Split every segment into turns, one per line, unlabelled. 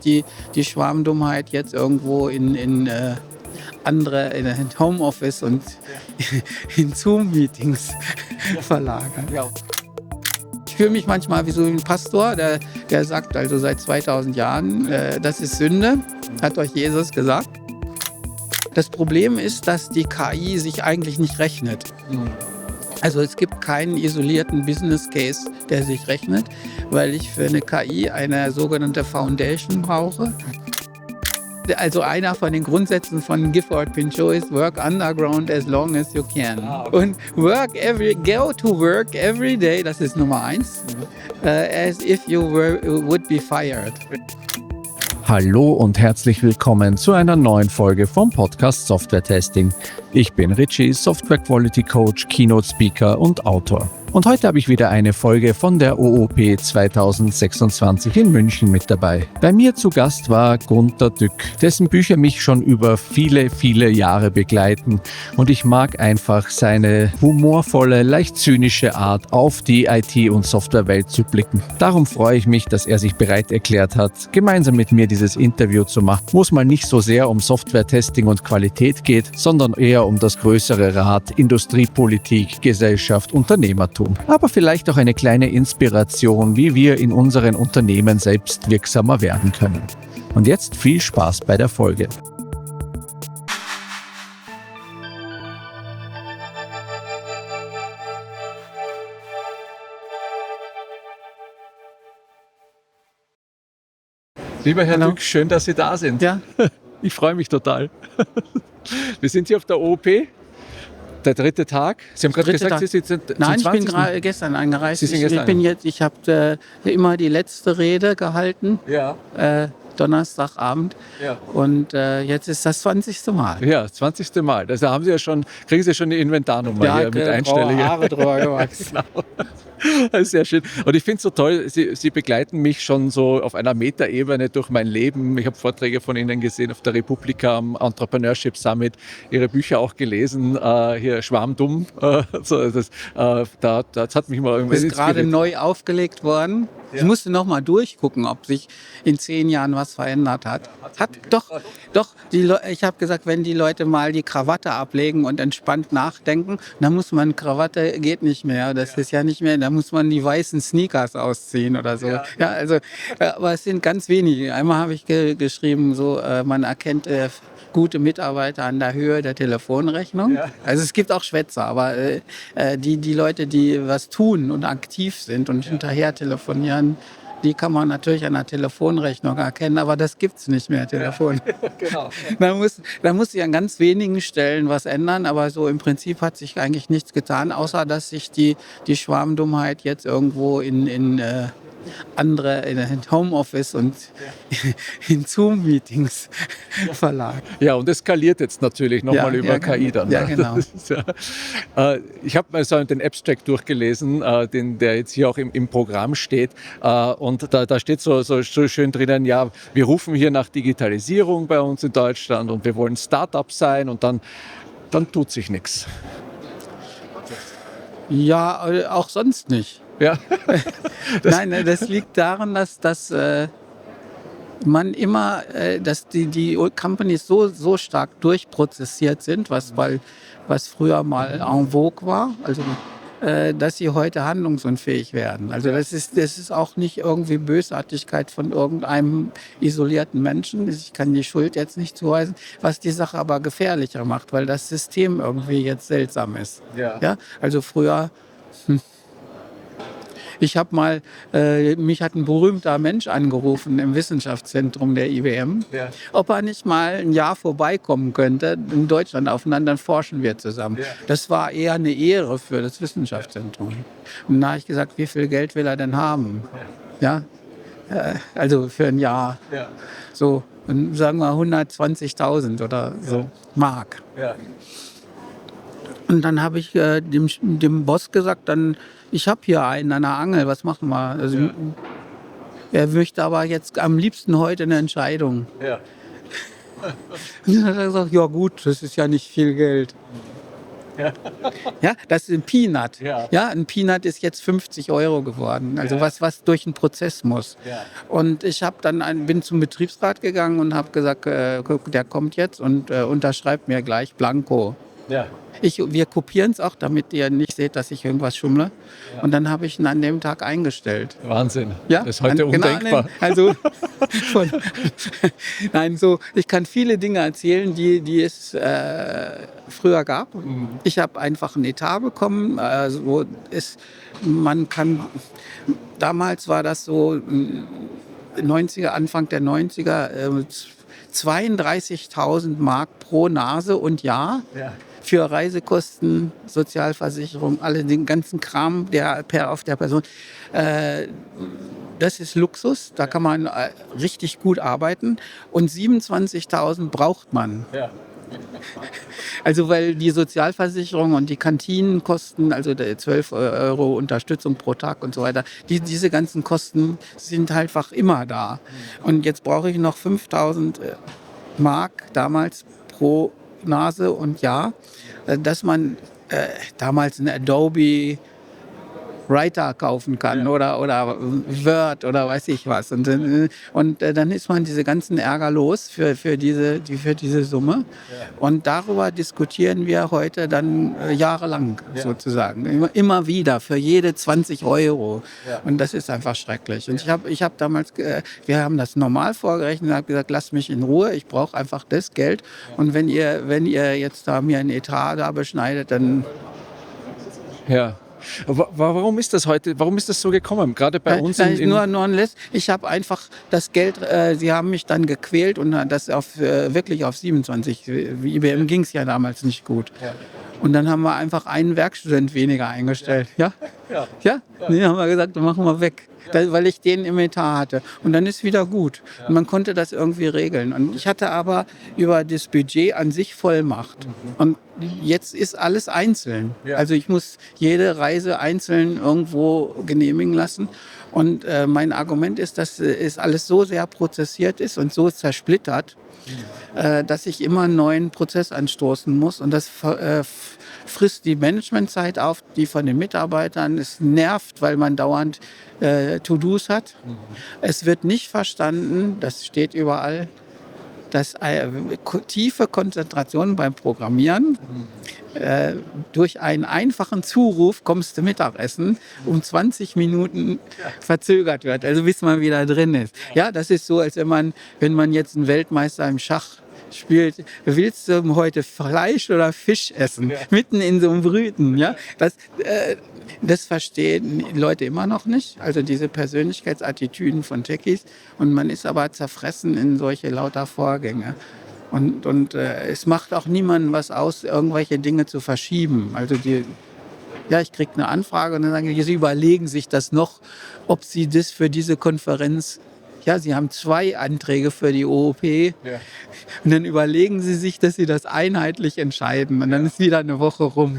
die Schwarmdummheit jetzt irgendwo in Homeoffice und in Zoom-Meetings verlagern. Ja. Ich fühle mich manchmal wie so ein Pastor, der sagt also seit 2000 Jahren, das ist Sünde, hat euch Jesus gesagt. Das Problem ist, dass die KI sich eigentlich nicht rechnet. Also es gibt keinen isolierten Business Case, der sich rechnet, weil ich für eine KI eine sogenannte Foundation brauche. Also einer von den Grundsätzen von Gifford Pinchot ist Work underground as long as you can. Und go to work every day, das ist Nummer 1, as if you would be fired.
Hallo und herzlich willkommen zu einer neuen Folge vom Podcast Software Testing. Ich bin Richie, Software Quality Coach, Keynote Speaker und Autor. Und heute habe ich wieder eine Folge von der OOP 2026 in München mit dabei. Bei mir zu Gast war Gunter Dück, dessen Bücher mich schon über viele, viele Jahre begleiten. Und ich mag einfach seine humorvolle, leicht zynische Art, auf die IT- und Softwarewelt zu blicken. Darum freue ich mich, dass er sich bereit erklärt hat, gemeinsam mit mir dieses Interview zu machen, wo es mal nicht so sehr um Software-Testing und Qualität geht, sondern eher um das größere Rad Industriepolitik, Gesellschaft, Unternehmertum. Aber vielleicht auch eine kleine Inspiration, wie wir in unseren Unternehmen selbst wirksamer werden können. Und jetzt viel Spaß bei der Folge. Lieber Herr Dück, schön, dass Sie da sind.
Ja.
Ich freue mich total. Wir sind hier auf der OOP. Der dritte Tag. Sie haben gerade gesagt, Sie sind
Nein,
zum 20.
Ich bin gerade gestern angereist.
Sie sind gestern
Ich habe immer die letzte Rede gehalten.
Ja.
Donnerstagabend.
Ja.
Und jetzt ist das 20. Mal.
Ja, 20. Mal. Also haben Sie ja schon, kriegen Sie schon die Inventarnummer hier mit einstelligen.
Haare drüber gewachsen.
Genau. Das ist sehr schön. Und ich finde es so toll, Sie begleiten mich schon so auf einer Metaebene durch mein Leben. Ich habe Vorträge von Ihnen gesehen auf der Republika am Entrepreneurship Summit, Ihre Bücher auch gelesen, hier Schwarmdumm. Das hat mich mal irgendwie
ist gerade neu aufgelegt worden. Ja. Ich musste noch mal durchgucken, ob sich in 10 Jahren was verändert hat. Doch. Ich habe gesagt, wenn die Leute mal die Krawatte ablegen und entspannt nachdenken, dann muss man, Krawatte geht nicht mehr. Das ist ja nicht mehr, da muss man die weißen Sneakers ausziehen oder so. Ja, also, aber es sind ganz wenige. Einmal habe ich geschrieben, so, man erkennt gute Mitarbeiter an der Höhe der Telefonrechnung. Ja. Also es gibt auch Schwätzer, aber die Leute, die was tun und aktiv sind und hinterher telefonieren, die kann man natürlich an der Telefonrechnung erkennen, aber das gibt es nicht mehr, Telefon. Ja, genau. Da muss sich an ganz wenigen Stellen was ändern, aber so im Prinzip hat sich eigentlich nichts getan, außer dass sich die Schwarmdummheit jetzt irgendwo in Homeoffice und in Zoom-Meetings verlagert.
Ja, und es skaliert jetzt natürlich nochmal über KI dann.
Ja, genau.
Ich habe mal so den Abstract durchgelesen, der jetzt hier auch im Programm steht. Und da steht so schön drinnen, ja, wir rufen hier nach Digitalisierung bei uns in Deutschland und wir wollen Start-up sein und dann tut sich nichts.
Ja, auch sonst nicht.
Ja.
Nein, das liegt daran, dass man immer, dass die Companies so stark durchprozessiert sind, was früher mal en vogue war, also dass sie heute handlungsunfähig werden. Also das ist auch nicht irgendwie Bösartigkeit von irgendeinem isolierten Menschen. Ich kann die Schuld jetzt nicht zuweisen, was die Sache aber gefährlicher macht, weil das System irgendwie jetzt seltsam ist. Ja? Also früher... Ich habe mal, mich hat ein berühmter Mensch angerufen im Wissenschaftszentrum der IBM, ob er nicht mal ein Jahr vorbeikommen könnte, in Deutschland aufeinander, dann forschen wir zusammen. Ja. Das war eher eine Ehre für das Wissenschaftszentrum. Und da habe ich gesagt, wie viel Geld will er denn haben? Ja? Also für ein Jahr. Ja. So, sagen wir 120.000 oder so Mark. Ja. Und dann habe ich dem Boss gesagt, ich habe hier einen an der Angel, was machen wir? Also, er möchte aber jetzt am liebsten heute eine Entscheidung. Ja. Und dann hat er gesagt, ja gut, das ist ja nicht viel Geld. Ja, das ist ein Peanut.
Ja.
Ja, ein Peanut ist jetzt 50 Euro geworden. Also
Ja.
was durch einen Prozess muss.
Ja.
Und ich habe bin zum Betriebsrat gegangen und habe gesagt, guck, der kommt jetzt und unterschreibt mir gleich blanko.
Ja.
Wir kopieren es auch, damit ihr nicht seht, dass ich irgendwas schummle.
Ja.
Und dann habe ich ihn an dem Tag eingestellt.
Wahnsinn.
Ja,
Das ist heute
genau,
undenkbar.
Also, nein, so, ich kann viele Dinge erzählen, die es früher gab. Ich habe einfach ein Etat bekommen. Damals war das so 90er, Anfang der 90er, 32.000 Mark pro Nase und Jahr.
Ja.
Für Reisekosten, Sozialversicherung, den ganzen Kram auf der Person. Das ist Luxus, da kann man richtig gut arbeiten. Und 27.000 braucht man.
Ja.
Also weil die Sozialversicherung und die Kantinenkosten, also der 12 Euro Unterstützung pro Tag und so weiter, diese ganzen Kosten sind halt einfach immer da. Und jetzt brauche ich noch 5.000 Mark damals pro Nase und Jahr, dass man damals ein Adobe Writer kaufen kann oder Word oder weiß ich was. Und dann ist man diese ganzen Ärger los für diese Summe. Und darüber diskutieren wir heute dann jahrelang sozusagen. Immer wieder, für jede 20 Euro. Und das ist einfach schrecklich. Und ich hab damals, wir haben das normal vorgerechnet und habe gesagt, lasst mich in Ruhe, ich brauche einfach das Geld. Und wenn ihr jetzt da mir ein Etat da beschneidet, dann...
Ja. Warum ist das so gekommen? Gerade bei uns
ich habe einfach das Geld, sie haben mich dann gequält und das wirklich auf 27. IBM ging es ja damals nicht gut. Ja. Und dann haben wir einfach einen Werkstudent weniger eingestellt. Ja? Ja? Ja? Den haben wir gesagt, dann machen wir weg. Weil ich den im Etat hatte. Und dann ist wieder gut. Und man konnte das irgendwie regeln. Und ich hatte aber über das Budget an sich Vollmacht. Und jetzt ist alles einzeln. Also ich muss jede Reise einzeln irgendwo genehmigen lassen. Und mein Argument ist, dass es alles so sehr prozessiert ist und so zersplittert, dass ich immer einen neuen Prozess anstoßen muss. Und das frisst die Managementzeit auf, die von den Mitarbeitern. Es nervt, weil man dauernd To-Dos hat. Es wird nicht verstanden, das steht überall, dass tiefe Konzentration beim Programmieren durch einen einfachen Zuruf kommst du Mittagessen um 20 Minuten verzögert wird, also bis man wieder drin ist. Ja, das ist so, als wenn man jetzt einen Weltmeister im Schach spielt, willst du heute Fleisch oder Fisch essen? Ja. Mitten in so einem Brüten. Ja? Das verstehen die Leute immer noch nicht, also diese Persönlichkeitsattitüden von Techies. Und man ist aber zerfressen in solche lauter Vorgänge. Und es macht auch niemandem was aus, irgendwelche Dinge zu verschieben. Also ich kriege eine Anfrage und dann sagen die, sie überlegen sich das noch, ob sie das für diese Konferenz... Ja, sie haben 2 Anträge für die OOP und dann überlegen sie sich, dass sie das einheitlich entscheiden und dann ist wieder eine Woche rum,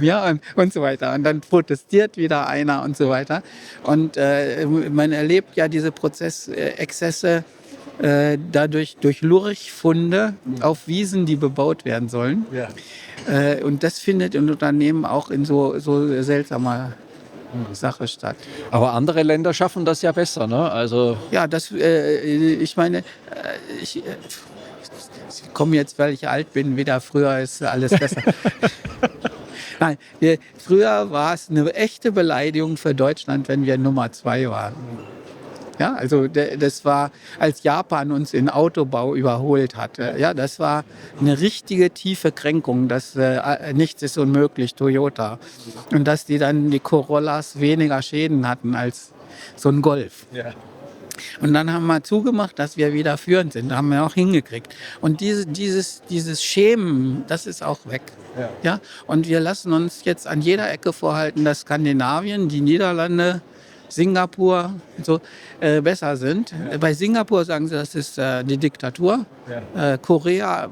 und so weiter. Und dann protestiert wieder einer und so weiter. Und man erlebt ja diese Prozessexzesse dadurch durch Lurchfunde auf Wiesen, die bebaut werden sollen. Ja. Und das findet in Unternehmen auch in so seltsamer Sache statt.
Aber andere Länder schaffen das ja besser, ne? Also
ja, ich meine, ich komme jetzt, weil ich alt bin, wieder früher ist alles besser. Nein, früher war es eine echte Beleidigung für Deutschland, wenn wir Nummer 2 waren. Ja, also das war, als Japan uns in Autobau überholt hatte. Ja, das war eine richtige tiefe Kränkung, dass nichts ist unmöglich, Toyota. Und dass die Corollas weniger Schäden hatten als so ein Golf. Ja. Und dann haben wir zugemacht, dass wir wieder führend sind. Da haben wir auch hingekriegt. Und dieses Schämen, das ist auch weg. Ja. Ja? Und wir lassen uns jetzt an jeder Ecke vorhalten, dass Skandinavien, die Niederlande, Singapur so besser sind. Bei Singapur sagen sie, das ist die Diktatur. Ja. Korea,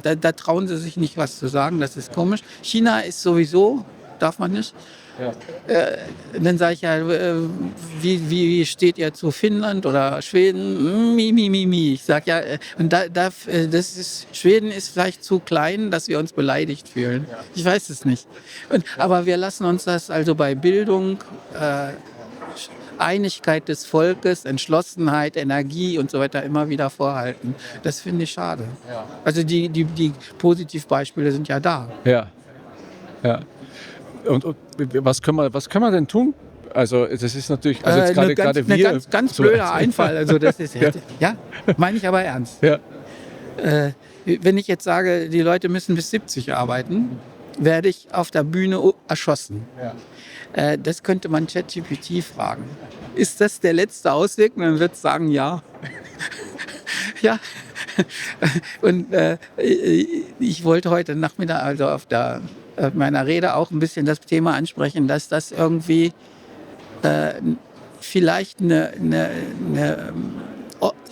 da trauen sie sich nicht was zu sagen, das ist komisch. China ist sowieso, darf man nicht. Dann sage ich ja, wie steht ihr zu Finnland oder Schweden? Mi. Ich sage ja, und Schweden ist vielleicht zu klein, dass wir uns beleidigt fühlen. Ich weiß es nicht. Aber wir lassen uns das also bei Bildung, Einigkeit des Volkes, Entschlossenheit, Energie und so weiter immer wieder vorhalten. Das finde ich schade. Also die Positivbeispiele sind ja da.
Ja. Und was können wir denn tun? Also das ist natürlich, also jetzt gerade wir...
Ein ganz blöder Einfall. Also das ist, ja, meine ich aber ernst.
Ja.
Wenn ich jetzt sage, die Leute müssen bis 70 arbeiten, werde ich auf der Bühne erschossen. Das könnte man ChatGPT fragen. Ist das der letzte Ausweg? Und dann wird es sagen, ja. Ja. Und ich wollte heute Nachmittag, also auf meiner Rede auch ein bisschen das Thema ansprechen, dass das irgendwie vielleicht eine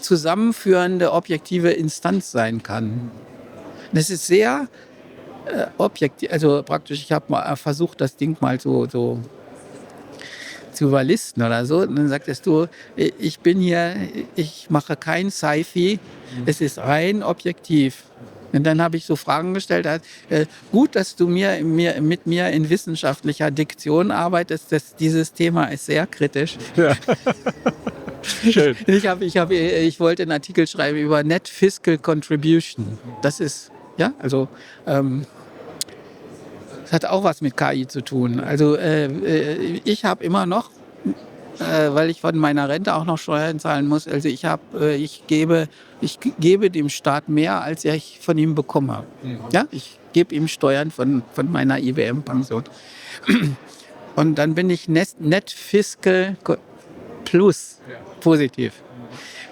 zusammenführende, objektive Instanz sein kann. Das ist sehr objektiv, also praktisch, ich habe mal versucht, das Ding mal so zu überlisten oder so. Und dann sagtest du, ich bin hier, ich mache kein Sci-Fi, es ist rein objektiv. Und dann habe ich so Fragen gestellt, gut, dass du mit mir in wissenschaftlicher Diktion arbeitest, dieses Thema ist sehr kritisch.
Ja. Schön.
Ich wollte einen Artikel schreiben über Net Fiscal Contribution. Das ist, ja, also das hat auch was mit KI zu tun. Also ich habe immer noch, weil ich von meiner Rente auch noch Steuern zahlen muss, also ich gebe dem Staat mehr, als ich von ihm bekomme. Ja, ich gebe ihm Steuern von meiner IWM-Pension. Und dann bin ich Net Fiscal Plus positiv.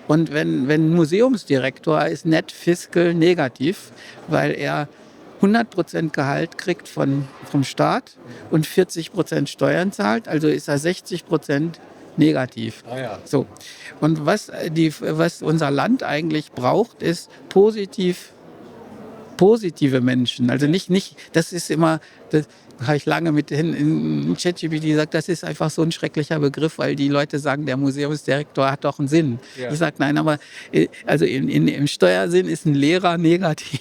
Und wenn ein Museumsdirektor ist Net Fiscal negativ, weil er 100% Gehalt kriegt vom Staat und 40% Steuern zahlt, also ist er 60% negativ. So. Und was unser Land eigentlich braucht, ist positive Menschen. Also nicht, das ist immer, das habe ich lange mit in ChatGPT gesagt, das ist einfach so ein schrecklicher Begriff, weil die Leute sagen, der Museumsdirektor hat doch einen Sinn. Ja. Ich sage, nein, aber also im Steuersinn ist ein Lehrer negativ.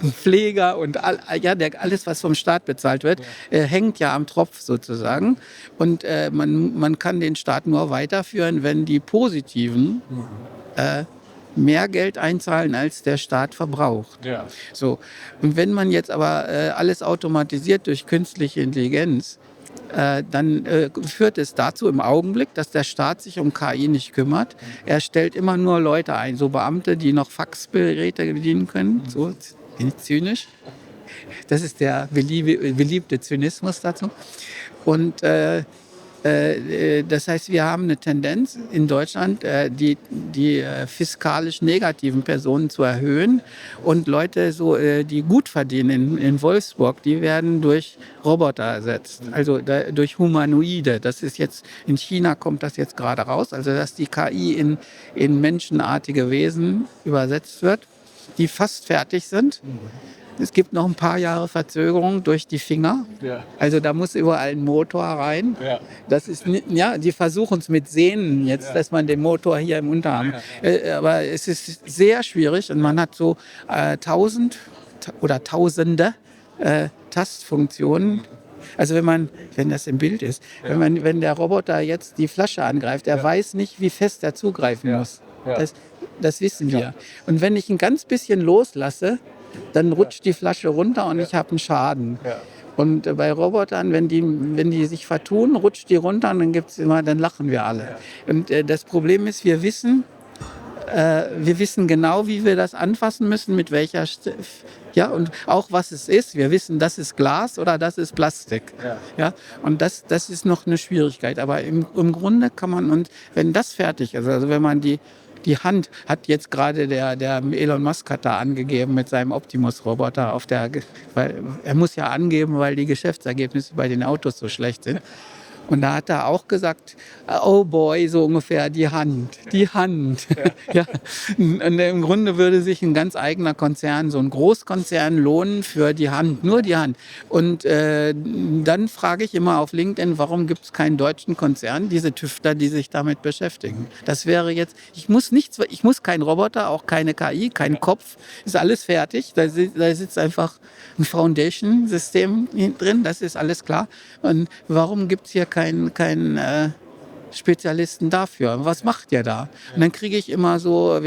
Ein Pfleger und alles, was vom Staat bezahlt wird, hängt ja am Tropf sozusagen. Und man kann den Staat nur weiterführen, wenn die Positiven mehr Geld einzahlen, als der Staat verbraucht. Ja. So. Und wenn man jetzt aber alles automatisiert durch künstliche Intelligenz, dann führt es dazu im Augenblick, dass der Staat sich um KI nicht kümmert. Er stellt immer nur Leute ein, so Beamte, die noch Faxgeräte bedienen können. So zynisch. Das ist der beliebte Zynismus dazu. Und das heißt, wir haben eine Tendenz in Deutschland, die fiskalisch negativen Personen zu erhöhen. Und Leute, die gut verdienen in Wolfsburg, die werden durch Roboter ersetzt, also durch Humanoide. Das ist jetzt, in China kommt das jetzt gerade raus, also dass die KI in menschenartige Wesen übersetzt wird, die fast fertig sind. Es gibt noch ein paar Jahre Verzögerung durch die Finger. Ja. Also da muss überall ein Motor rein. Ja. Das ist, die versuchen es mit Sehnen jetzt, dass man den Motor hier im Unterarm. Aber es ist sehr schwierig und man hat so 1000 oder Tausende Tastfunktionen. Also wenn das im Bild ist, wenn der Roboter jetzt die Flasche angreift, er weiß nicht, wie fest er zugreifen muss. Ja. Das wissen wir. Und wenn ich ein ganz bisschen loslasse, dann rutscht die Flasche runter und ich habe einen Schaden. Ja. Und bei Robotern, wenn die sich vertun, rutscht die runter und dann lachen wir alle. Ja. Und das Problem ist, wir wissen genau, wie wir das anfassen müssen, mit welcher, und auch was es ist. Wir wissen, das ist Glas oder das ist Plastik. Ja. Und das ist noch eine Schwierigkeit. Aber im Grunde kann man, und wenn das fertig ist, also wenn man die Hand hat jetzt gerade der Elon Musk hat da angegeben mit seinem Optimus-Roboter weil er muss ja angeben, weil die Geschäftsergebnisse bei den Autos so schlecht sind. Und da hat er auch gesagt, oh boy, so ungefähr, die Hand. Ja. Und im Grunde würde sich ein ganz eigener Konzern, so ein Großkonzern lohnen für die Hand, nur die Hand. Und dann frage ich immer auf LinkedIn, warum gibt es keinen deutschen Konzern, diese Tüftler, die sich damit beschäftigen. Das wäre jetzt, ich muss kein Roboter, auch keine KI, kein Kopf, ist alles fertig. Da sitzt einfach ein Foundation-System drin, das ist alles klar. Und warum gibt es hier keinen Spezialisten dafür? Was macht ihr da? Und dann kriege ich immer so,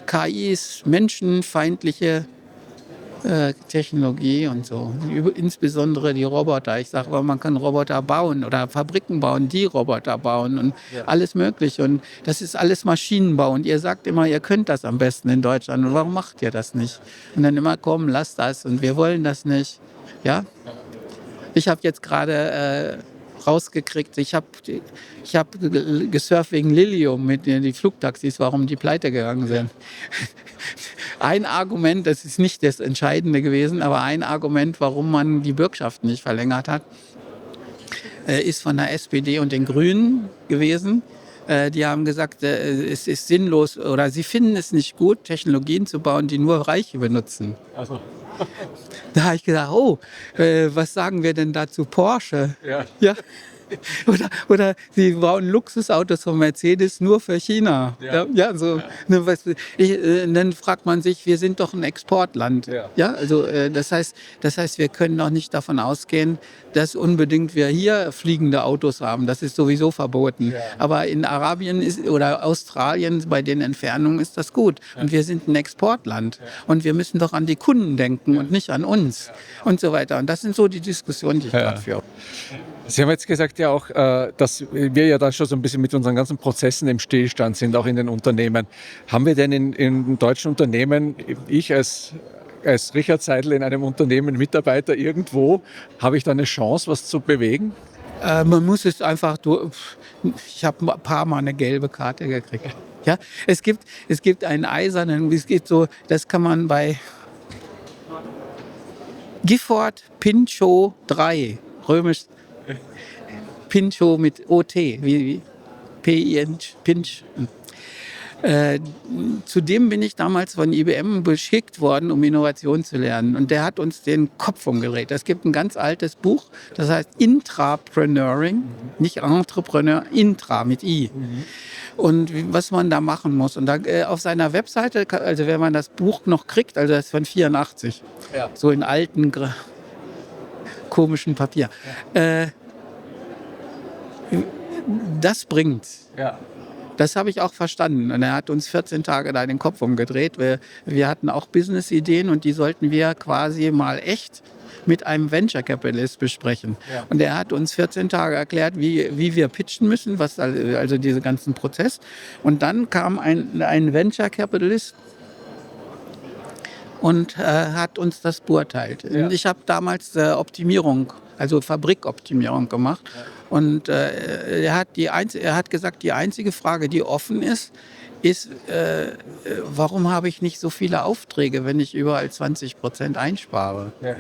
KI ist menschenfeindliche Technologie und so. Insbesondere die Roboter. Ich sage, man kann Roboter bauen oder Fabriken bauen, die Roboter bauen und alles Mögliche. Und das ist alles Maschinenbau. Und ihr sagt immer, ihr könnt das am besten in Deutschland. Und warum macht ihr das nicht? Und dann immer, komm, lasst das. Und wir wollen das nicht. Ja? Ich habe jetzt gerade rausgekriegt, ich hab gesurft wegen Lilium mit die Flugtaxis, warum die pleite gegangen sind. Ein Argument, das ist nicht das Entscheidende gewesen, aber ein Argument, warum man die Bürgschaft nicht verlängert hat, ist von der SPD und den Grünen gewesen. Die haben gesagt, es ist sinnlos oder sie finden es nicht gut, Technologien zu bauen, die nur Reiche benutzen. Also. Da habe ich gedacht, was sagen wir denn dazu Porsche? Ja. Oder sie bauen Luxusautos von Mercedes nur für China. Dann fragt man sich, wir sind doch ein Exportland. Das heißt, wir können doch nicht davon ausgehen, dass unbedingt wir hier fliegende Autos haben. Das ist sowieso verboten. Ja. Aber in Arabien oder Australien, bei den Entfernungen ist das gut. Und wir sind ein Exportland. Und wir müssen doch an die Kunden denken und nicht an uns. Und so weiter. Und das sind so die Diskussionen, die ich gerade führe.
Sie haben jetzt gesagt ja auch, dass wir ja da schon so ein bisschen mit unseren ganzen Prozessen im Stillstand sind, auch in den Unternehmen. Haben wir denn in deutschen Unternehmen, ich als Richard Seidel in einem Unternehmen Mitarbeiter irgendwo, habe ich da eine Chance, was zu bewegen?
Man muss es einfach ich habe ein paar Mal eine gelbe Karte gekriegt. Ja? Es gibt einen eisernen, das kann man bei Gifford Pinchot 3, römisch Pinchot mit OT, wie P-I-N, Pinch. Zudem bin ich damals von IBM beschickt worden, um Innovation zu lernen. Und der hat uns den Kopf umgedreht. Es gibt ein ganz altes Buch, das heißt Intrapreneuring, nicht Entrepreneur, Intra mit I. Und was man da machen muss. Und da, auf seiner Webseite, also wenn man das Buch noch kriegt, also das ist von 84, so in alten, komischen Papier. Das bringt. Ja. Das habe ich auch verstanden. Und er hat uns 14 Tage da den Kopf umgedreht. Wir hatten auch Business-Ideen und die sollten wir quasi mal echt mit einem Venture Capitalist besprechen. Ja. Und er hat uns 14 Tage erklärt, wie wir pitchen müssen, also diesen ganzen Prozess. Und dann kam ein Venture Capitalist und hat uns das beurteilt. Ja. Ich habe damals Optimierung, also Fabrikoptimierung gemacht. Ja. Und er hat gesagt, die einzige Frage, die offen ist, warum habe ich nicht so viele Aufträge, wenn ich überall 20% einspare? Ja.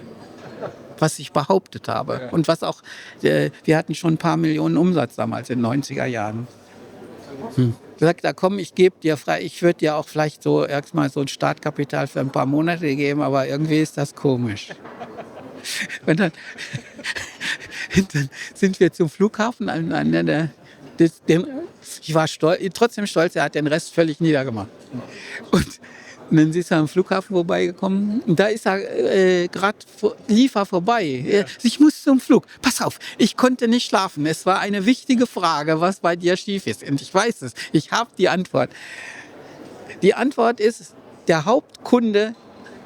Was ich behauptet habe. Ja. Und was auch, wir hatten schon ein paar Millionen Umsatz damals in den 90er Jahren. Gesagt, komm, ich gebe dir frei, ich würde dir auch vielleicht so erstmal so ein Startkapital für ein paar Monate geben, aber irgendwie ist das komisch. Und dann sind wir zum Flughafen. Ich war trotzdem stolz, er hat den Rest völlig niedergemacht. Und dann ist er am Flughafen vorbeigekommen und da ist er gerade Liefer vorbei. Ja. Ich muss zum Flug. Pass auf, ich konnte nicht schlafen. Es war eine wichtige Frage, was bei dir schief ist. Und ich weiß es. Ich habe die Antwort. Die Antwort ist, der Hauptkunde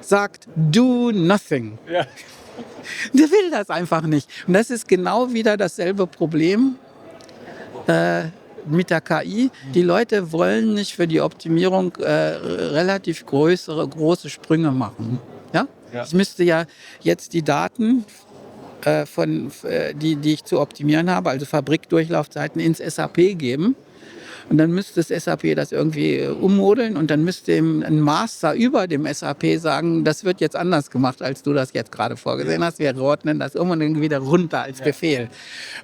sagt, do nothing. Ja. Der will das einfach nicht. Und das ist genau wieder dasselbe Problem mit der KI. Die Leute wollen nicht für die Optimierung relativ große Sprünge machen. Ja? Ja. Ich müsste ja jetzt die Daten die ich zu optimieren habe, also Fabrikdurchlaufzeiten, ins SAP geben. Und dann müsste das SAP das irgendwie ummodeln und dann müsste ein Master über dem SAP sagen, das wird jetzt anders gemacht, als du das jetzt gerade vorgesehen hast. Wir ordnen das um und dann wieder runter als Befehl.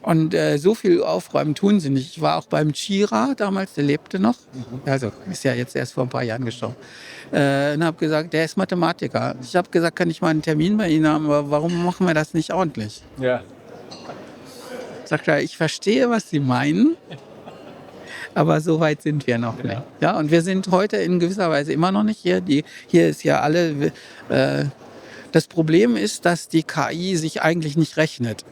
Und so viel aufräumen tun sie nicht. Ich war auch beim Chira damals, der lebte noch. Also ist ja jetzt erst vor ein paar Jahren gestorben. Und habe gesagt, der ist Mathematiker. Ich habe gesagt, kann ich mal einen Termin bei Ihnen haben, aber warum machen wir das nicht ordentlich?
Ja.
Sagt er, ich verstehe, was Sie meinen, aber so weit sind wir noch nicht. Ja, und wir sind heute in gewisser Weise immer noch nicht hier. Hier ist ja alle... das Problem ist, dass die KI sich eigentlich nicht rechnet.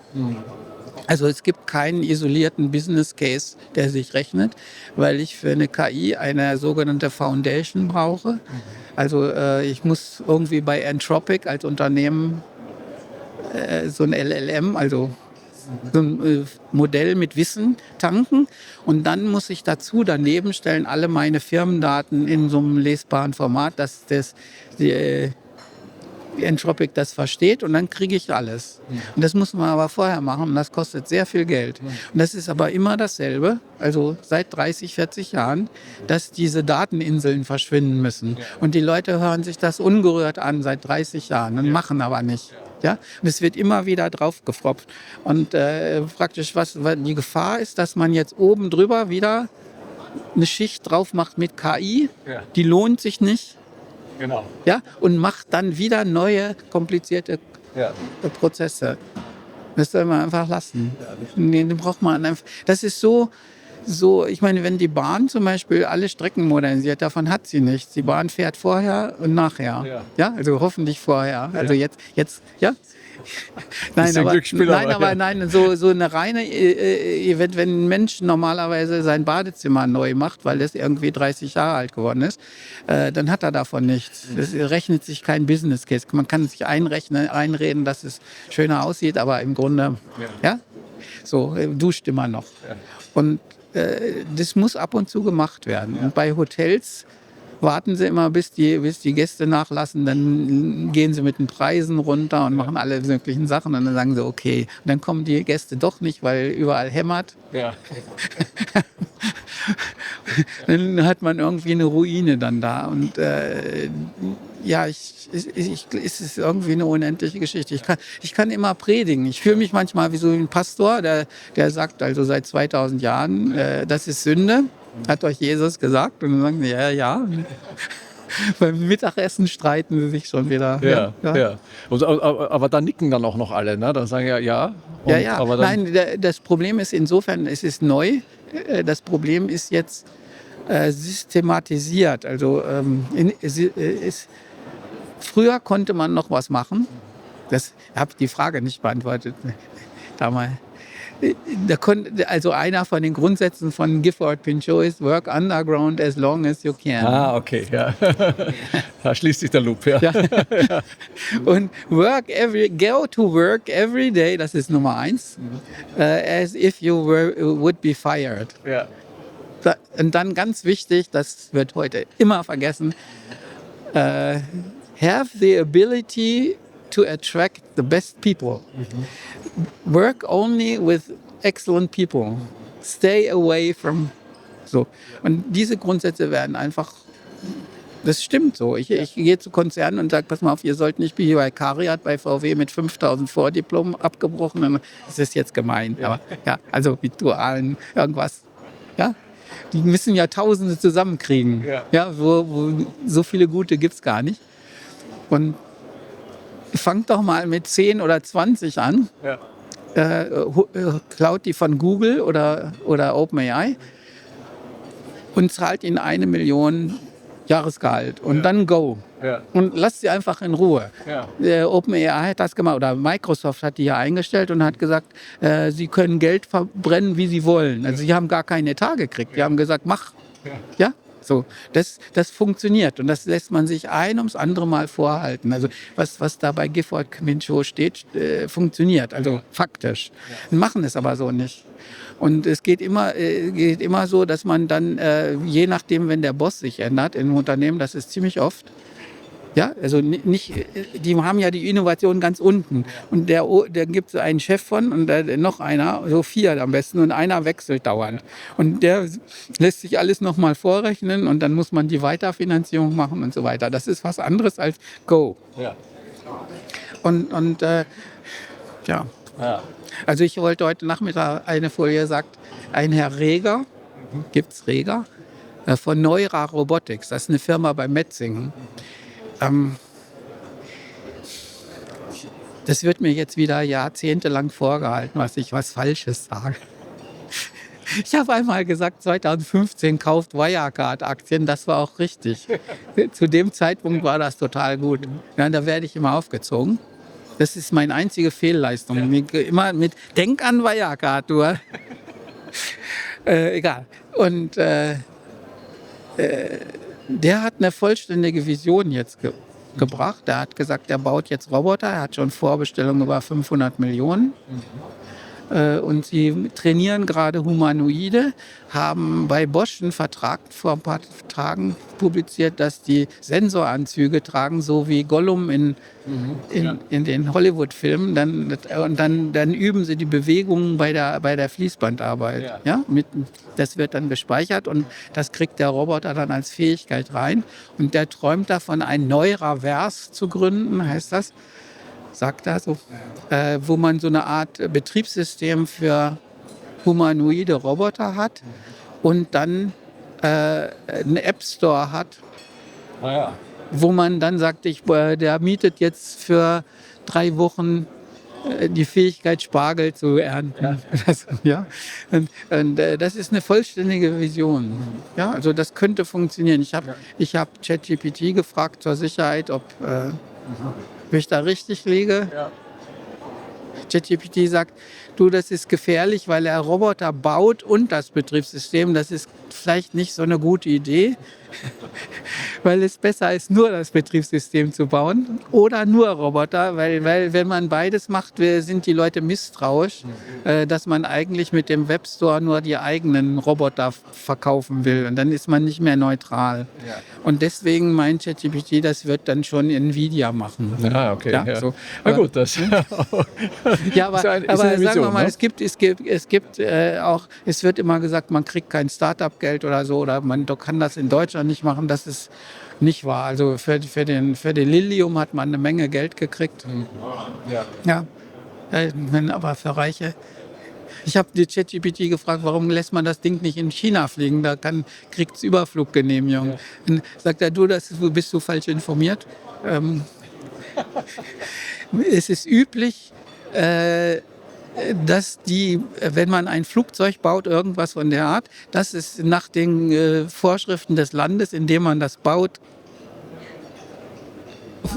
Also es gibt keinen isolierten Business Case, der sich rechnet, weil ich für eine KI eine sogenannte Foundation brauche. Also ich muss irgendwie bei Anthropic als Unternehmen so ein LLM, also so ein Modell mit Wissen tanken und dann muss ich dazu daneben stellen alle meine Firmendaten in so einem lesbaren Format, dass die Anthropic das versteht und dann kriege ich alles. Und das muss man aber vorher machen und das kostet sehr viel Geld. Und das ist aber immer dasselbe, also seit 30, 40 Jahren, dass diese Dateninseln verschwinden müssen. Und die Leute hören sich das ungerührt an seit 30 Jahren und machen aber nicht. Ja? Und es wird immer wieder draufgefropft. Und praktisch was die Gefahr ist, dass man jetzt oben drüber wieder eine Schicht drauf macht mit KI, die lohnt sich nicht.
Genau.
Ja, und macht dann wieder neue, komplizierte Prozesse. Das soll man einfach lassen. Den braucht man einfach. Das ist so, ich meine, wenn die Bahn zum Beispiel alle Strecken modernisiert, davon hat sie nichts. Die Bahn fährt vorher und nachher. Ja, also hoffentlich vorher. Also jetzt, ja. Nein, so eine reine, wenn ein Mensch normalerweise sein Badezimmer neu macht, weil das irgendwie 30 Jahre alt geworden ist, dann hat er davon nichts. Es rechnet sich kein Business Case. Man kann sich einreden, dass es schöner aussieht, aber im Grunde, so duscht immer noch. Und das muss ab und zu gemacht werden. Und bei Hotels warten sie immer, bis die Gäste nachlassen, dann gehen sie mit den Preisen runter und machen alle möglichen Sachen und dann sagen sie, okay. Und dann kommen die Gäste doch nicht, weil überall hämmert. Ja. Dann hat man irgendwie eine Ruine dann da und es ist irgendwie eine unendliche Geschichte. Ich kann immer predigen. Ich fühle mich manchmal wie so ein Pastor, der sagt also seit 2000 Jahren, das ist Sünde. Hat euch Jesus gesagt? Und dann sagen sie, ja. Beim Mittagessen streiten sie sich schon wieder.
Ja. Aber da nicken dann auch noch alle, ne? Dann sagen ja.
Aber dann nein, das Problem ist insofern, es ist neu. Das Problem ist jetzt systematisiert. Also früher konnte man noch was machen. Ich habe die Frage nicht beantwortet damals. Also einer von den Grundsätzen von Gifford Pinchot ist Work underground as long as you can.
Ah, okay, ja. Da schließt sich der Loop, ja.
Und go to work every day, das ist Nummer 1, as if you would be fired. Ja. Und dann ganz wichtig, das wird heute immer vergessen, have the ability to attract the best people. Work only with excellent people. Stay away from so. Und diese Grundsätze werden einfach, das stimmt so. Ich gehe zu Konzernen und sage, pass mal auf, ihr sollt nicht wie bei Cariat, bei VW mit 5000 Vordiplomen abgebrochen. Das ist jetzt gemein. Aber also mit dualen irgendwas. Ja. Die müssen ja Tausende zusammenkriegen. Wo so viele gute gibt es gar nicht. Und fangt doch mal mit 10 oder 20 an. Klaut die von Google oder OpenAI und zahlt ihnen 1 Million Jahresgehalt und dann go. Und lasst sie einfach in Ruhe. OpenAI hat das gemacht oder Microsoft hat die hier eingestellt und hat gesagt, sie können Geld verbrennen, wie sie wollen. Also sie haben gar keinen Etat gekriegt. Die haben gesagt, mach. Ja? So, das funktioniert und das lässt man sich ein ums andere Mal vorhalten. Also was da bei Gifford Pinchot steht, funktioniert, also faktisch. Wir machen es aber so nicht. Und es geht immer so, dass man dann, je nachdem, wenn der Boss sich ändert in einem Unternehmen, das ist ziemlich oft, Ja, also nicht, die haben ja die Innovation ganz unten. Und da gibt es einen Chef von und noch einer, so 4 am besten, und einer wechselt dauernd. Und der lässt sich alles nochmal vorrechnen und dann muss man die Weiterfinanzierung machen und so weiter. Das ist was anderes als Go.
Ja.
Und ja. Also ich wollte heute Nachmittag eine Folie, sagt ein Herr Reger, gibt's Reger, von Neura Robotics, das ist eine Firma bei Metzingen. Das wird mir jetzt wieder jahrzehntelang vorgehalten, was ich was Falsches sage. Ich habe einmal gesagt, 2015 kauft Wirecard-Aktien, das war auch richtig. Zu dem Zeitpunkt war das total gut. Ja, da werde ich immer aufgezogen. Das ist meine einzige Fehlleistung. Immer mit Denk an Wirecard, du. Egal. Und der hat eine vollständige Vision jetzt gebracht. Der hat gesagt, er baut jetzt Roboter. Er hat schon Vorbestellungen über 500 Millionen. Und sie trainieren gerade Humanoide, haben bei Bosch einen Vertrag vor ein paar Tagen publiziert, dass die Sensoranzüge tragen, so wie Gollum in den Hollywood-Filmen. Dann üben sie die Bewegungen bei der Fließbandarbeit. Ja. Das wird dann gespeichert und das kriegt der Roboter dann als Fähigkeit rein. Und der träumt davon, ein Neuraverse zu gründen, heißt das. Sagt er so, wo man so eine Art Betriebssystem für humanoide Roboter hat und dann einen App Store hat, wo man dann sagt, der mietet jetzt für 3 Wochen die Fähigkeit, Spargel zu ernten. Ja. Und das ist eine vollständige Vision. Ja, also das könnte funktionieren. Ich hab ChatGPT gefragt zur Sicherheit, ob ich da richtig liege. Ja. ChatGPT sagt, du, das ist gefährlich, weil er Roboter baut und das Betriebssystem. Das ist vielleicht nicht so eine gute Idee, weil es besser ist, nur das Betriebssystem zu bauen oder nur Roboter, weil wenn man beides macht, sind die Leute misstrauisch, dass man eigentlich mit dem Webstore nur die eigenen Roboter verkaufen will und dann ist man nicht mehr neutral. Ja. Und deswegen meint ChatGPT, das wird dann schon Nvidia machen.
Ah, okay. Ja,
ja. So.
Na gut, das
ja, aber sagen wir mal, es wird immer gesagt, man kriegt kein Start-up-Geld oder so, oder man kann das in Deutschland nicht machen. Das ist nicht wahr. Also für den Lilium hat man eine Menge Geld gekriegt. Ja. Aber für Reiche. Ich habe die ChatGPT gefragt, warum lässt man das Ding nicht in China fliegen? Da kriegt es Überfluggenehmigung. Ja. Dann sagt er, bist du falsch informiert? Es ist üblich, dass wenn man ein Flugzeug baut, irgendwas von der Art, dass es nach den Vorschriften des Landes, in dem man das baut,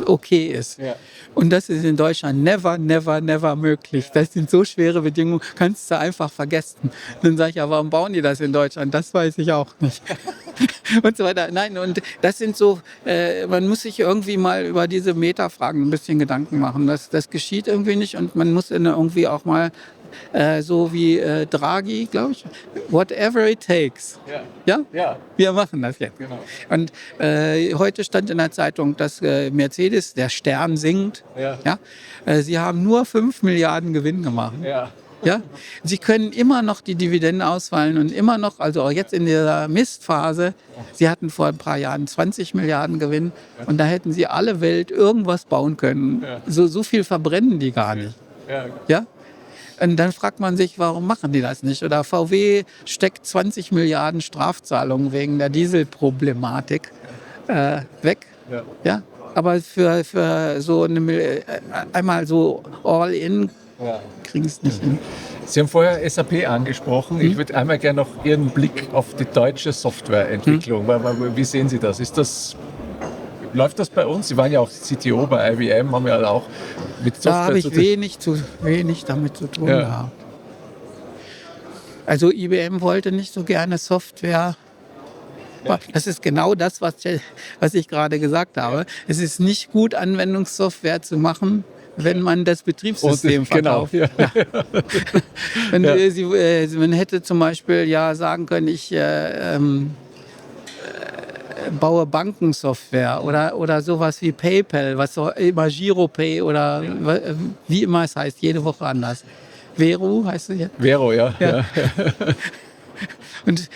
okay ist. Ja. Und das ist in Deutschland never möglich. Das sind so schwere Bedingungen, kannst du einfach vergessen. Dann sage ich, ja, warum bauen die das in Deutschland? Das weiß ich auch nicht. Und so weiter. Nein, und das sind so, man muss sich irgendwie mal über diese Metafragen ein bisschen Gedanken machen. Das geschieht irgendwie nicht und man muss irgendwie auch mal so wie Draghi, glaube ich, whatever it takes. Ja? Wir machen das jetzt. Genau. Und heute stand in der Zeitung, dass Mercedes, der Stern, sinkt. Ja? Sie haben nur 5 Milliarden Gewinn gemacht. Ja? Sie können immer noch die Dividenden ausfallen und immer noch, also auch jetzt in dieser Mistphase, sie hatten vor ein paar Jahren 20 Milliarden Gewinn und da hätten sie alle Welt irgendwas bauen können. So viel verbrennen die gar nicht. Ja? Und dann fragt man sich, warum machen die das nicht? Oder VW steckt 20 Milliarden Strafzahlungen wegen der Dieselproblematik weg. Ja? Aber für so einmal so All-in kriegen es nicht hin.
Sie haben vorher SAP angesprochen. Ich würde einmal gerne noch Ihren Blick auf die deutsche Softwareentwicklung. Wie sehen Sie das? Läuft das bei uns? Sie waren ja auch CTO bei IBM, haben ja auch mit Software
da habe ich wenig damit zu tun gehabt. Also IBM wollte nicht so gerne Software. Das ist genau das, was ich gerade gesagt habe. Es ist nicht gut, Anwendungssoftware zu machen, wenn man das Betriebssystem verkauft. Genau. Man hätte zum Beispiel sagen können, baue Bankensoftware oder sowas wie PayPal, was so immer GiroPay oder wie immer es heißt, jede Woche anders. Vero heißt es ja.
Vero, ja.
Ja. Und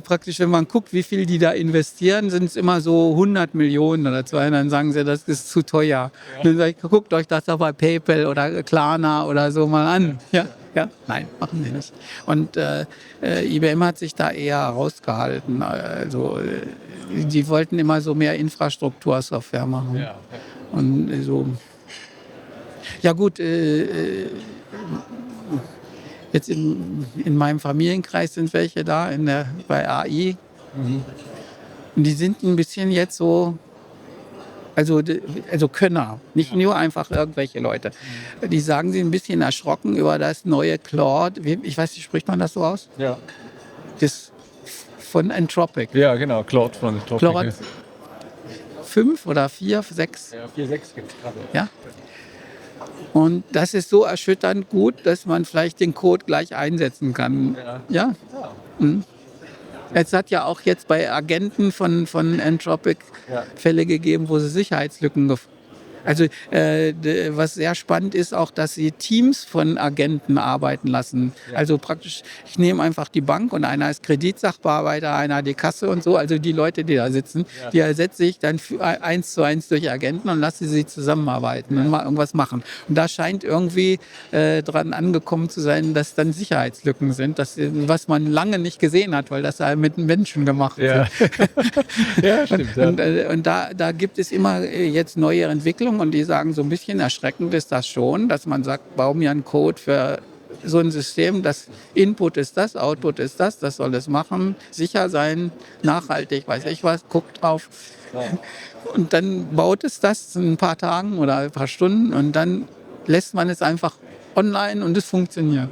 praktisch, wenn man guckt, wie viel die da investieren, sind es immer so 100 Millionen oder 200. Dann sagen sie, das ist zu teuer. Dann sage ich, guckt euch das doch bei PayPal oder Klarna oder so mal an. Ja, ja, nein, machen sie nicht. Und IBM hat sich da eher rausgehalten. Also, die wollten immer so mehr Infrastruktursoftware machen.
Ja.
Und so. Ja gut, jetzt in meinem Familienkreis sind welche da bei AI. Und die sind ein bisschen jetzt so, also Könner, nicht nur einfach irgendwelche Leute. Die sagen, sie sind ein bisschen erschrocken über das neue Claude. Ich weiß nicht, spricht man das so aus?
Ja.
Das von Anthropic.
Ja, genau, Claude von Anthropic.
Claude 5 oder 4, 6.
Ja, 4.6 gibt es gerade.
Ja. Und das ist so erschütternd gut, dass man vielleicht den Code gleich einsetzen kann. Ja? Mhm. Es hat ja auch jetzt bei Agenten von Anthropic Fälle gegeben, wo sie Sicherheitslücken Also was sehr spannend ist auch, dass sie Teams von Agenten arbeiten lassen. Also praktisch, ich nehme einfach die Bank und einer ist Kreditsachbearbeiter, einer die Kasse und so. Also die Leute, die da sitzen, die ersetze ich dann 1:1 durch Agenten und lasse sie zusammenarbeiten und mal irgendwas machen. Und da scheint irgendwie dran angekommen zu sein, dass dann Sicherheitslücken sind, was man lange nicht gesehen hat, weil das mit Menschen gemacht wird.
Ja, stimmt. Ja.
Und da gibt es immer jetzt neue Entwicklungen und die sagen, so ein bisschen erschreckend ist das schon, dass man sagt, bau mir einen Code für so ein System, das Input ist das, Output ist das soll es machen, sicher sein, nachhaltig, weiß ich was, guckt drauf. Und dann baut es das in ein paar Tagen oder ein paar Stunden und dann lässt man es einfach online und es funktioniert.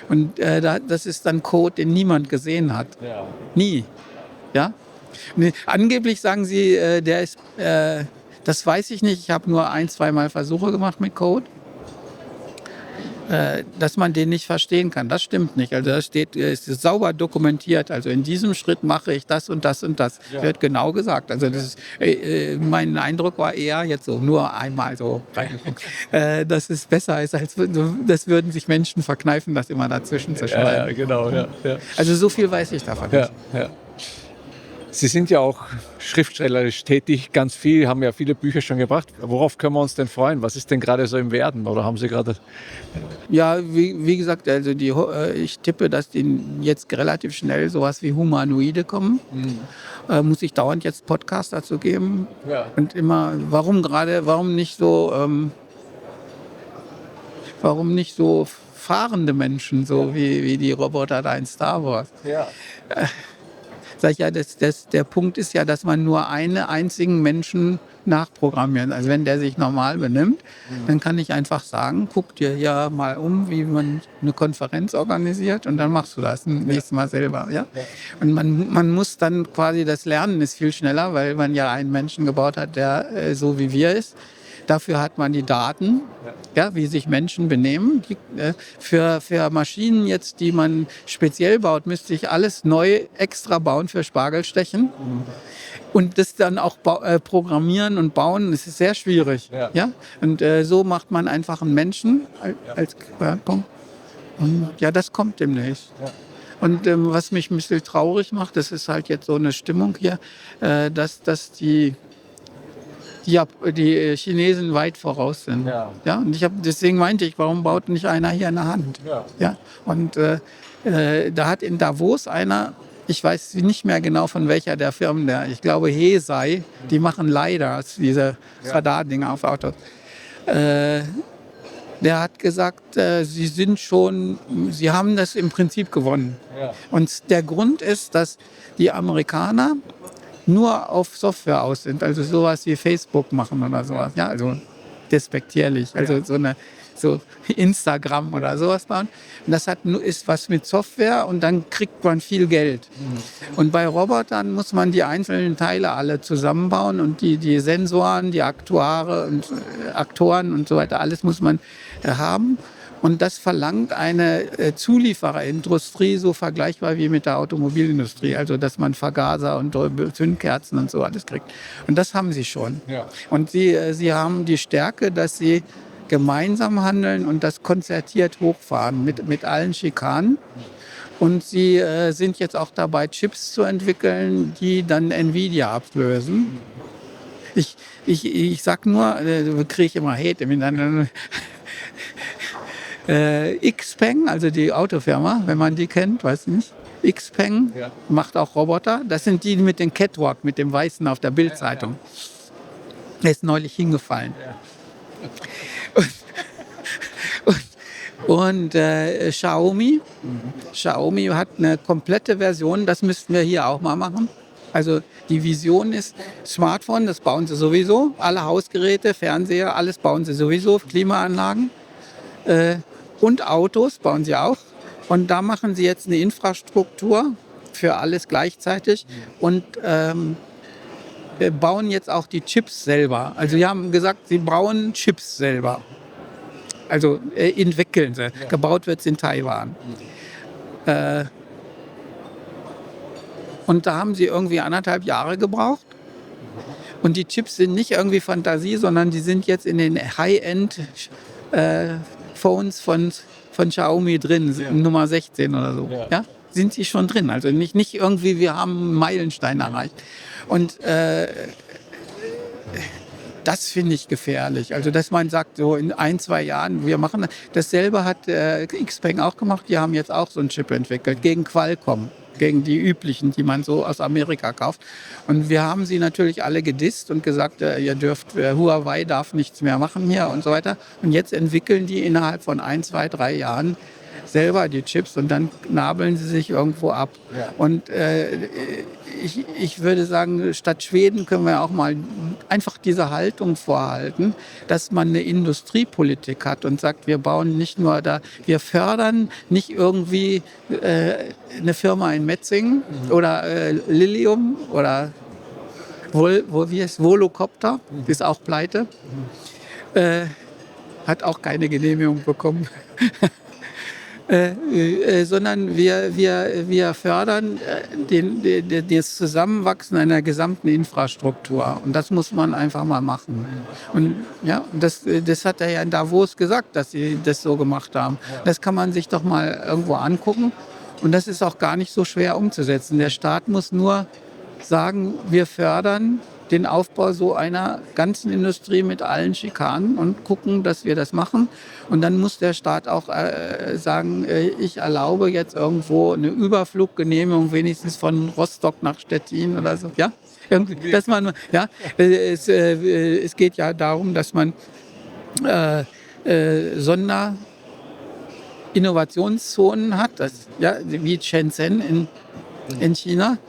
Und das ist dann Code, den niemand gesehen hat.
Ja.
Nie. Ja? Angeblich sagen sie, der ist, das weiß ich nicht, ich habe nur 1-2 Mal Versuche gemacht mit Code, dass man den nicht verstehen kann. Das stimmt nicht. Also da steht, es ist sauber dokumentiert. Also in diesem Schritt mache ich das und das und das. Ja. Wird genau gesagt. Also das ist, mein Eindruck war eher jetzt so nur einmal so reingeguckt, dass es besser ist, als das würden sich Menschen verkneifen, das immer dazwischen zu schreiben.
Ja, genau. Ja.
Also so viel weiß ich davon nicht.
Ja. Sie sind ja auch schriftstellerisch tätig, ganz viel, haben ja viele Bücher schon gebracht. Worauf können wir uns denn freuen? Was ist denn gerade so im Werden? Oder haben Sie gerade...
Ja, wie gesagt, also ich tippe, dass die jetzt relativ schnell sowas wie Humanoide kommen. Muss ich dauernd jetzt Podcast dazu geben?
Ja.
Und immer, warum nicht so fahrende Menschen, so wie die Roboter da in Star Wars?
Ja.
Sag ich ja, der Punkt ist ja, dass man nur einen einzigen Menschen nachprogrammieren. Also wenn der sich normal benimmt, dann kann ich einfach sagen, guck dir hier mal um, wie man eine Konferenz organisiert und dann machst du das nächstes Mal selber. Ja? Und man muss dann quasi, das Lernen ist viel schneller, weil man ja einen Menschen gebaut hat, der so wie wir ist. Dafür hat man die Daten, wie sich Menschen benehmen. Für Maschinen jetzt, die man speziell baut, müsste ich alles neu extra bauen für Spargelstechen. Und das dann auch programmieren und bauen, das ist sehr schwierig. Ja? Und so macht man einfach einen Menschen als Punkt. Und ja, das kommt demnächst. Ja. Und was mich ein bisschen traurig macht, das ist halt jetzt so eine Stimmung hier, dass die Chinesen weit voraus sind. Ja? Und deswegen meinte ich, warum baut nicht einer hier in der Hand? Ja? Und da hat in Davos einer, ich weiß nicht mehr genau von welcher der Firmen, ich glaube Hesai, die machen LiDARs, diese Radardinger auf Autos. Der hat gesagt, sie haben das im Prinzip gewonnen. Ja. Und der Grund ist, dass die Amerikaner nur auf Software aus sind, also sowas wie Facebook machen oder sowas, ja, also despektierlich, also so Instagram oder sowas bauen. Und das ist was mit Software und dann kriegt man viel Geld. Und bei Robotern muss man die einzelnen Teile alle zusammenbauen und die Sensoren, die Aktoren und so weiter, alles muss man haben. Und das verlangt eine Zuliefererindustrie, so vergleichbar wie mit der Automobilindustrie. Also, dass man Vergaser und Zündkerzen und so alles kriegt. Und das haben sie schon.
Ja.
Und sie haben die Stärke, dass sie gemeinsam handeln und das konzertiert hochfahren mit allen Schikanen. Und sie sind jetzt auch dabei, Chips zu entwickeln, die dann Nvidia ablösen. Ich sag nur, kriege ich immer Hate im Internet. Xpeng, also die Autofirma, wenn man die kennt, weiß nicht. Xpeng macht auch Roboter. Das sind die mit dem Catwalk, mit dem Weißen auf der Bild-Zeitung. Der ist neulich hingefallen. Und Xiaomi. Xiaomi hat eine komplette Version, das müssten wir hier auch mal machen. Also die Vision ist Smartphone, das bauen sie sowieso. Alle Hausgeräte, Fernseher, alles bauen sie sowieso. Klimaanlagen und Autos bauen sie auch. Und da machen sie jetzt eine Infrastruktur für alles gleichzeitig und bauen jetzt auch die Chips selber. Also sie haben gesagt, sie bauen Chips selber. Also entwickeln sie. Gebaut wird es in Taiwan. Und da haben sie irgendwie 1,5 Jahre gebraucht. Und die Chips sind nicht irgendwie Fantasie, sondern die sind jetzt in den High-End-Phones von Xiaomi drin, Nummer 16 oder so. Ja? Sind sie schon drin. Also nicht irgendwie, wir haben einen Meilenstein erreicht. Und das finde ich gefährlich. Also, dass man sagt, so in 1-2 Jahren, wir machen das. Dasselbe hat Xpeng auch gemacht. Die haben jetzt auch so einen Chip entwickelt gegen Qualcomm, gegen die üblichen, die man so aus Amerika kauft. Und wir haben sie natürlich alle gedisst und gesagt, ihr dürft, Huawei darf nichts mehr machen hier und so weiter. Und jetzt entwickeln die innerhalb von 1, 2, 3 Jahren selber die Chips und dann nabeln sie sich irgendwo ab. Ja. Und ich würde sagen, statt Schweden können wir auch mal einfach diese Haltung vorhalten, dass man eine Industriepolitik hat und sagt, wir bauen nicht nur da, wir fördern nicht irgendwie eine Firma in Metzingen oder Lilium oder wie heißt Volocopter, ist auch pleite, hat auch keine Genehmigung bekommen. Sondern wir fördern das Zusammenwachsen einer gesamten Infrastruktur. Und das muss man einfach mal machen. Und ja, das hat er ja in Davos gesagt, dass sie das so gemacht haben. Das kann man sich doch mal irgendwo angucken. Und das ist auch gar nicht so schwer umzusetzen. Der Staat muss nur sagen, wir fördern den Aufbau so einer ganzen Industrie mit allen Schikanen und gucken, dass wir das machen. Und dann muss der Staat auch sagen, ich erlaube jetzt irgendwo eine Überfluggenehmigung, wenigstens von Rostock nach Stettin oder so. Ja? Irgendwie, dass man, ja? Es geht ja darum, dass man Sonderinnovationszonen hat, wie Shenzhen in China.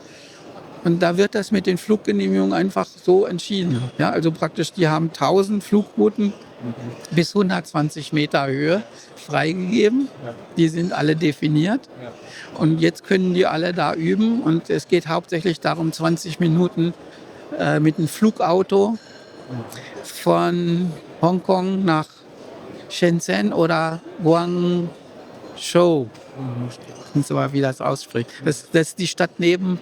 Und da wird das mit den Fluggenehmigungen einfach so entschieden. Ja, also praktisch, die haben 1000 Flugrouten bis 120 Meter Höhe freigegeben. Die sind alle definiert. Und jetzt können die alle da üben. Und es geht hauptsächlich darum, 20 Minuten mit einem Flugauto von Hongkong nach Shenzhen oder Guangzhou. Und so, wie das ausspricht. Das ist die Stadt neben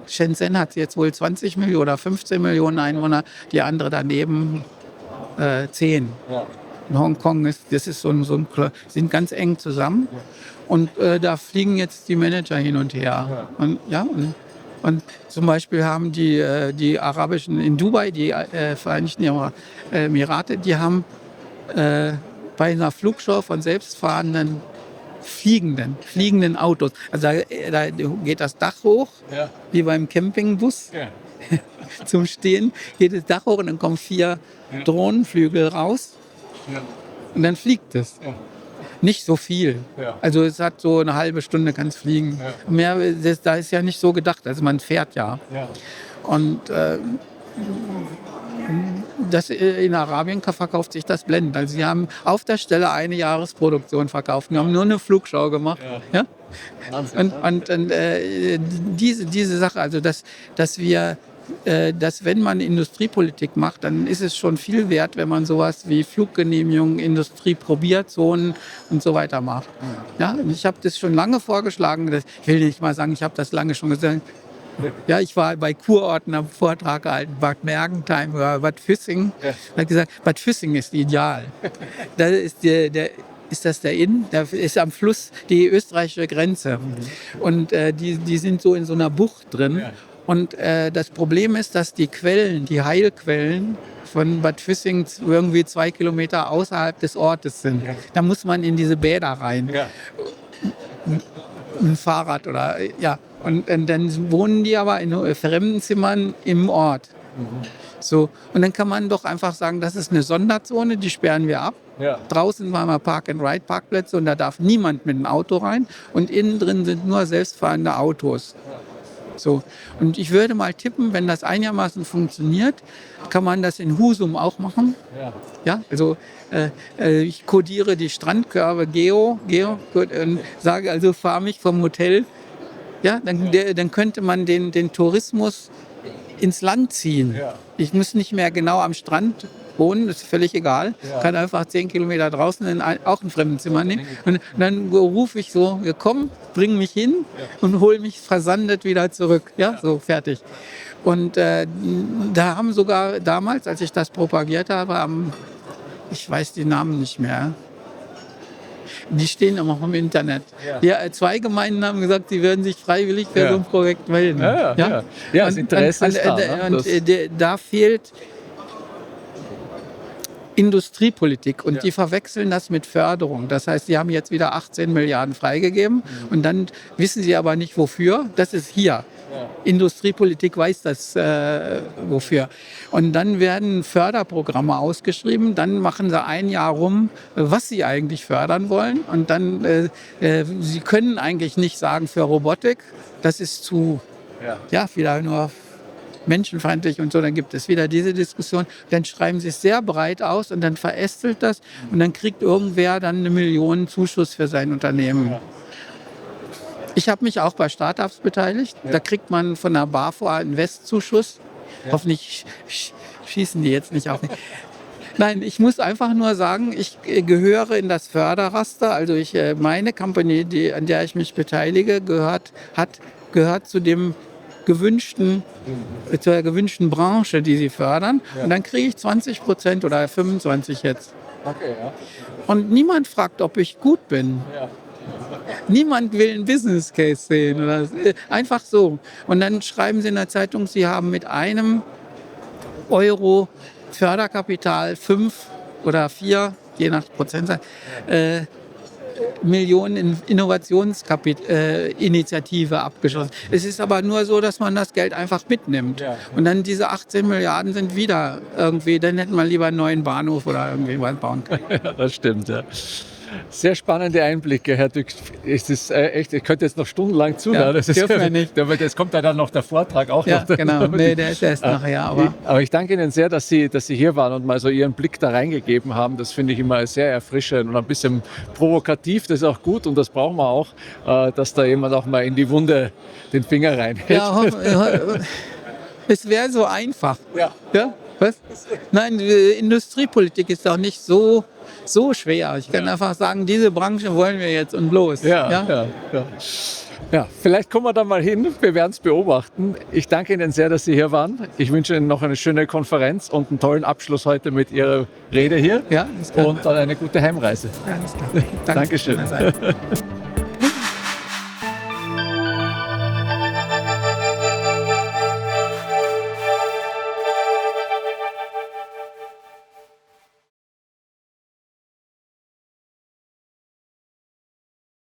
Shenzhen hat jetzt wohl 20 Millionen oder 15 Millionen Einwohner, die andere daneben 10. Ja. In Hongkong sind ganz eng zusammen und da fliegen jetzt die Manager hin und her. Ja. Und zum Beispiel haben die arabischen in Dubai, die Vereinigten Emirate, die haben bei einer Flugshow von selbstfahrenden fliegenden Autos. Also da geht das Dach hoch, wie beim Campingbus. Ja. Zum Stehen geht das Dach hoch und dann kommen 4 Drohnenflügel raus und dann fliegt es. Ja. Nicht so viel. Ja. Also es hat so eine halbe Stunde, kann es fliegen. Ja. Mehr, da ist ja nicht so gedacht, also man fährt ja. Und in Arabien verkauft sich das blendend. Also sie haben auf der Stelle eine Jahresproduktion verkauft. Wir haben nur eine Flugschau gemacht. Ja. Und diese Sache, also dass wir dass wenn man Industriepolitik macht, dann ist es schon viel wert, wenn man sowas wie Fluggenehmigungen, Industrieprobierzonen und so weiter macht. Ja, ich habe das schon lange vorgeschlagen. Ich will nicht mal sagen, ich habe das lange schon gesagt. Ja, ich war bei Kurorten am Vortrag gehalten, Bad Mergentheim oder Bad Füssing. Ja. Ich habe gesagt, Bad Füssing ist ideal. Da ist ist das der Inn? Da ist am Fluss die österreichische Grenze. Und die sind so in so einer Bucht drin. Ja. Und das Problem ist, dass die Quellen, die Heilquellen von Bad Füssing irgendwie 2 Kilometer außerhalb des Ortes sind. Ja. Da muss man in diese Bäder rein. Ja. Ein Fahrrad oder ja. Und dann wohnen die aber in Fremdenzimmern im Ort. So, und dann kann man doch einfach sagen, das ist eine Sonderzone, die sperren wir ab. Ja. Draußen waren wir Park-and-Ride-Parkplätze und da darf niemand mit dem Auto rein. Und innen drin sind nur selbstfahrende Autos. So. Und ich würde mal tippen, wenn das einigermaßen funktioniert, kann man das in Husum auch machen. Ja. Ja, also ich codiere die Strandkörbe Geo und sage also, fahre mich vom Hotel. Ja, dann könnte man den Tourismus ins Land ziehen. Ja. Ich muss nicht mehr genau am Strand wohnen, das ist völlig egal. Ja. Kann einfach 10 Kilometer draußen auch ein Fremdenzimmer nehmen. Und dann rufe ich so, komm, bring mich hin und hol mich versandet wieder zurück. Ja, so fertig. Und da haben sogar damals, als ich das propagiert habe, ich weiß die Namen nicht mehr, die stehen immer im Internet. Ja. Die 2 Gemeinden haben gesagt, sie würden sich freiwillig für so ein Projekt melden.
Ja, das Interesse ist da.
Und da fehlt Industriepolitik und die verwechseln das mit Förderung. Das heißt, sie haben jetzt wieder 18 Milliarden freigegeben und dann wissen sie aber nicht wofür. Das ist hier. Ja. Industriepolitik weiß das wofür. Und dann werden Förderprogramme ausgeschrieben, dann machen sie ein Jahr rum, was sie eigentlich fördern wollen und dann, sie können eigentlich nicht sagen für Robotik, das ist zu, wieder nur menschenfeindlich und so, dann gibt es wieder diese Diskussion, dann schreiben sie es sehr breit aus und dann verästelt das und dann kriegt irgendwer dann 1 Million Zuschuss für sein Unternehmen. Ja. Ich habe mich auch bei Startups beteiligt, da kriegt man von der BAFO einen Investzuschuss. Ja. Hoffentlich schießen die jetzt nicht auf mich. Nein, ich muss einfach nur sagen, ich gehöre in das Förderraster, also meine Company, an der ich mich beteilige, gehört zu zur gewünschten Branche, die sie fördern. Ja. Und dann kriege ich 20% oder 25% jetzt. Okay, ja. Und niemand fragt, ob ich gut bin. Ja. Niemand will einen Business Case sehen. Oder einfach so. Und dann schreiben sie in der Zeitung, sie haben mit einem Euro Förderkapital 5 oder 4, je nach Prozentsatz, Millionen Innovationsinitiative abgeschlossen. Es ist aber nur so, dass man das Geld einfach mitnimmt. Ja. Und dann diese 18 Milliarden sind wieder irgendwie, dann hätten wir lieber einen neuen Bahnhof oder irgendwie was bauen können.
Ja, das stimmt, ja. Sehr spannende Einblicke, Herr Dück. Es ist echt, ich könnte jetzt noch stundenlang zuhören.
Ja, das dürfen wir nicht.
Das kommt ja dann noch der Vortrag auch
noch.
Ja,
genau. Nee, der ist erst nachher.
Aber ich danke Ihnen sehr, dass Sie hier waren und mal so Ihren Blick da reingegeben haben. Das finde ich immer sehr erfrischend und ein bisschen provokativ. Das ist auch gut und das brauchen wir auch, dass da jemand auch mal in die Wunde den Finger reinhält.
Ja, es wäre so einfach. Ja. Was? Nein, Industriepolitik ist auch nicht so schwer. Ich kann einfach sagen, diese Branche wollen wir jetzt und los.
Ja, vielleicht kommen wir da mal hin. Wir werden es beobachten. Ich danke Ihnen sehr, dass Sie hier waren. Ich wünsche Ihnen noch eine schöne Konferenz und einen tollen Abschluss heute mit Ihrer Rede hier. Ja, und dann eine gute Heimreise.
Ja, alles klar.
Dankeschön.